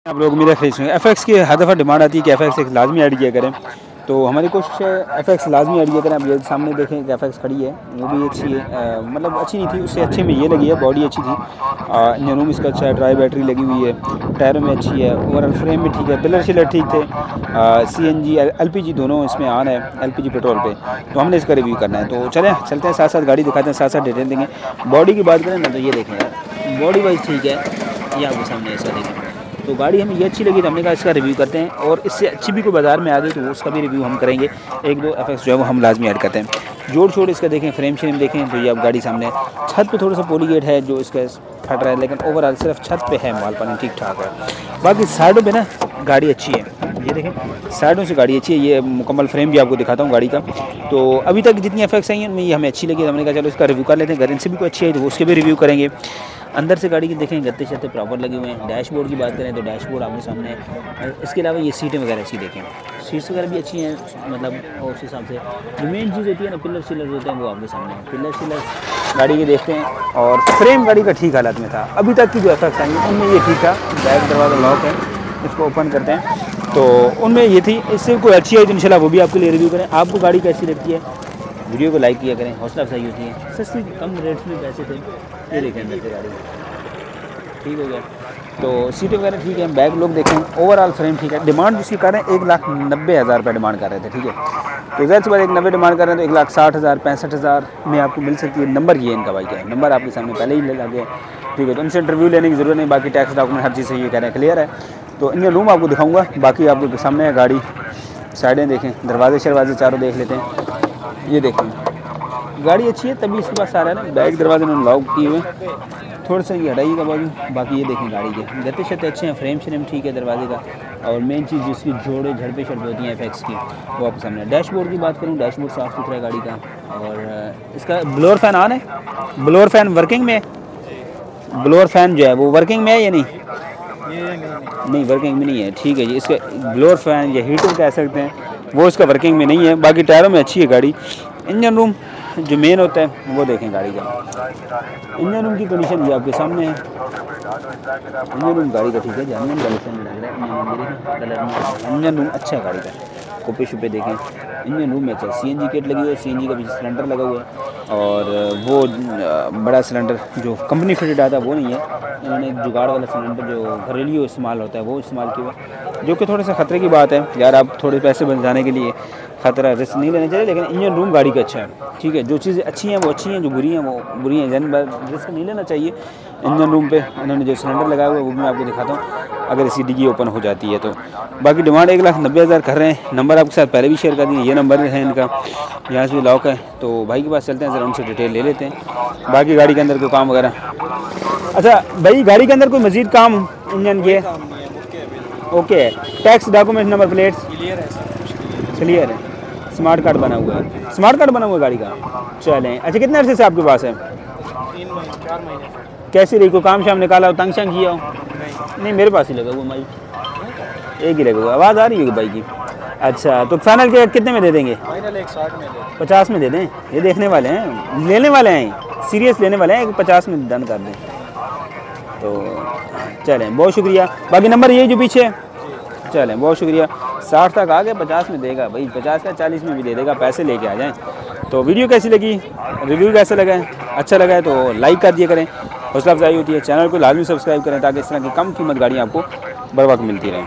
आप लोग मेरा खरीद सुनिए। FX की हर दफ़ा डिमांड आती है कि FX एक लाजमी ऐड किया करें, तो हमारी कोशिश है FX लाजमी ऐड किया करें। अब ये सामने देखें कि FX खड़ी है, वो भी अच्छी है, मतलब अच्छी नहीं थी, उससे अच्छे में ये लगी है, बॉडी अच्छी थी, इंजन रूम इसका अच्छा है, ड्राई बैटरी लगी हुई है, टायरों में अच्छी है, ओवरऑल फ्रेम में ठीक है, पिलर शिलर ठीक थे, CNG LPG दोनों इसमें ऑन है, LPG पेट्रोल पे, तो हमने इसका रिव्यू करना है। तो चलते हैं, साथ साथ गाड़ी दिखाते हैं, साथ साथ डिटेल देंगे। बॉडी की बात करें ना तो ये देखें यार, बॉडी वाइज ठीक है, ये आपके सामने ऐसा देखें। तो गाड़ी हमें ये अच्छी लगी तो हमने कहा इसका रिव्यू करते हैं, और इससे अच्छी भी कोई बाज़ार में आ गई तो उसका भी रिव्यू हम करेंगे। एक दो FX जो है वो हम लाजमी ऐड करते हैं। जोड़ छोड़ इसका देखें, फ्रेम श्रेम देखें तो ये आप गाड़ी सामने, छत पे थोड़ा सा पॉलीगेट है जो इसका फट रहा है, लेकिन ओवरऑल सिर्फ छत पे है, माल पानी ठीक ठाक है। बाकी साइडों पे ना गाड़ी अच्छी है, ये देखें साइडों से गाड़ी अच्छी है। ये मुकम्मल फ्रेम भी आपको दिखाता हूँ गाड़ी का। तो अभी तक जितनी FX आई हैं उनमें ये हमें अच्छी लगी, तो हमने कहा चलो इसका रिव्यू कर लेते हैं। घर से भी कोई अच्छी आई तो उसके भी रिव्यू करेंगे। अंदर से गाड़ी के देखें गत्ते शत्ते प्रॉपर लगे हुए हैं। डैशबोर्ड की बात करें तो डैशबोर्ड आपके सामने है। इसके अलावा ये सीटें वगैरह अच्छी देखें, सीट्स वगैरह भी अच्छी हैं, मतलब उस हिसाब से जो मेन चीज़ होती है ना, पिलर शिलर होते हैं वो आपके सामने है। पिलर शिलर गाड़ी के देखते हैं, और फ्रेम गाड़ी का ठीक हालत में था। अभी तक की जो FX आई है उनमें ये ठीक था। बैक दरवाज़ा लॉक है, इसको ओपन करते हैं, तो उनमें ये थी। इससे कोई अच्छी आई तो इंशाल्लाह वो भी आपके लिए रिव्यू करें। आपको गाड़ी कैसी लगती है, वीडियो को लाइक किया करें, हौसला अफजाई होती है। सस्ती कम रेट्स में पैसे थे, ये देखें अंदर से गाड़ी ठीक हो गया। तो सीटें वगैरह ठीक है, बैग लोग देखें, ओवरऑल फ्रेम ठीक है। डिमांड जिसकी कर रहे हैं 1,90,000 रुपये डिमांड कर रहे थे, ठीक है। तो ज़ाहिर सी बात 1,90,000 डिमांड कर रहे हैं तो 1,60,000 65,000 में आपको मिल सकती है। नंबर ये इनका भाई क्या है, नंबर आपके सामने पहले ही लगे हैं, ठीक है। तो इनसे इंटरव्यू लेने की ज़रूरत नहीं, बाकी टैक्स डॉक्यूमेंट हर चीज़ से ये कह रहे हैं क्लियर है। तो इंजन रूम आपको दिखाऊँगा, बाकी आपके सामने है गाड़ी। साइडें देखें, दरवाजे शरवाजे चारों देख लेते हैं, ये देखें गाड़ी अच्छी है, तभी इसके पास सारा है ना। बैक दरवाजे उन्होंने लॉक किए हुए, थोड़ा सा ये हटाइएगा बाजू। बाकी ये देखें गाड़ी के गत्ते शत्ते अच्छे हैं, फ्रेम श्रेम ठीक है दरवाजे का, और मेन चीज़ जिसकी जोड़े झड़पे शड़पे होती हैं FX की वो आपके सामने। डैशबोर्ड की बात करूँ, डैशबोर्ड साफ़ सुथरा है गाड़ी का, और इसका ब्लोअर फ़ैन ऑन है, ब्लोअर फ़ैन वर्किंग में है। ब्लोअर फ़ैन जो है वो वर्किंग में है या नहीं? नहीं वर्किंग में नहीं है, ठीक है जी। इसका ब्लोअर फ़ैन या हीटर कह सकते हैं, वो इसका वर्किंग में नहीं है। बाकी टायरों में अच्छी है गाड़ी। इंजन रूम जो मेन होता है वो देखें गाड़ी का, इंजन रूम की कंडीशन ये आपके सामने है। इंजन रूम गाड़ी का ठीक है, जानिए कंडीशन लग रहा है। इंजन रूम अच्छा है गाड़ी का, कुपे शुपे देखें, इंजन रूम में अच्छा। CNG किट लगी हुई है, CNG का भी सिलेंडर लगा हुआ है, और वो बड़ा सिलेंडर जो कंपनी फिटेड आता है वो नहीं है, इन्होंने एक जुगाड़ वाला सिलेंडर जो घरेलू इस्तेमाल होता है वो इस्तेमाल किया हुआ, जो कि थोड़ा सा ख़तरे की बात है यार। आप थोड़े पैसे बचाने के लिए ख़तरा रिस्क नहीं लेना चाहिए, लेकिन इंजन रूम गाड़ी का अच्छा है, ठीक है। जो चीज़ें अच्छी हैं वो अच्छी हैं, जो बुरी हैं वो बुरी हैं, जन रिस्क नहीं लेना चाहिए। इंजन रूम पे इन्होंने जो सिलेंडर लगाया हुआ है वो भी मैं आपको दिखाता हूँ, अगर इसी डिग्गी ओपन हो जाती है तो। बाकी डिमांड 1,90,000 कर रहे हैं। नंबर आपके साथ पहले भी शेयर कर दिए, ये नंबर है इनका, यहाँ से भी लॉक है। तो भाई के पास चलते हैं, ज़रा उनसे डिटेल ले लेते हैं। बाकी गाड़ी के अंदर कोई काम वगैरह, अच्छा भाई गाड़ी के अंदर कोई मज़ीद काम इंजन के ओके है? Tax document number plates clear है, स्मार्ट कार्ड बना हुआ है, स्मार्ट कार्ड बना हुआ है गाड़ी का। चलें, अच्छा कितने अरसे से आपके पास है? 3-4 महीने। कैसी रही, कोई काम शाम निकाला हो, तंग शंग किया हो? नहीं मेरे पास ही लगा हुआ माइक, एक ही लगा हुआ। आवाज़ आ रही है बाइक की? अच्छा तो फाइनल के कितने में दे देंगे? फाइनल 160 में दे। 50 में दे दें? ये देखने वाले हैं, लेने वाले हैं, सीरियस लेने वाले हैं, 50 में डन कर दें। तो चलें, बहुत शुक्रिया। बाकी नंबर ये जो पीछे, चलें बहुत शुक्रिया। 60 तक आ गए, 50 में देगा भाई, 50 का 40 में भी दे देगा, पैसे लेके आ जाएं। तो वीडियो कैसी लगी, रिव्यू कैसा लगा है? अच्छा लगा है तो लाइक कर दिया करें, हौसला अफजाई होती है। चैनल को लाजमी सब्सक्राइब करें ताकि इस तरह की कम कीमत गाड़ियाँ आपको बर वक्त मिलती रहें।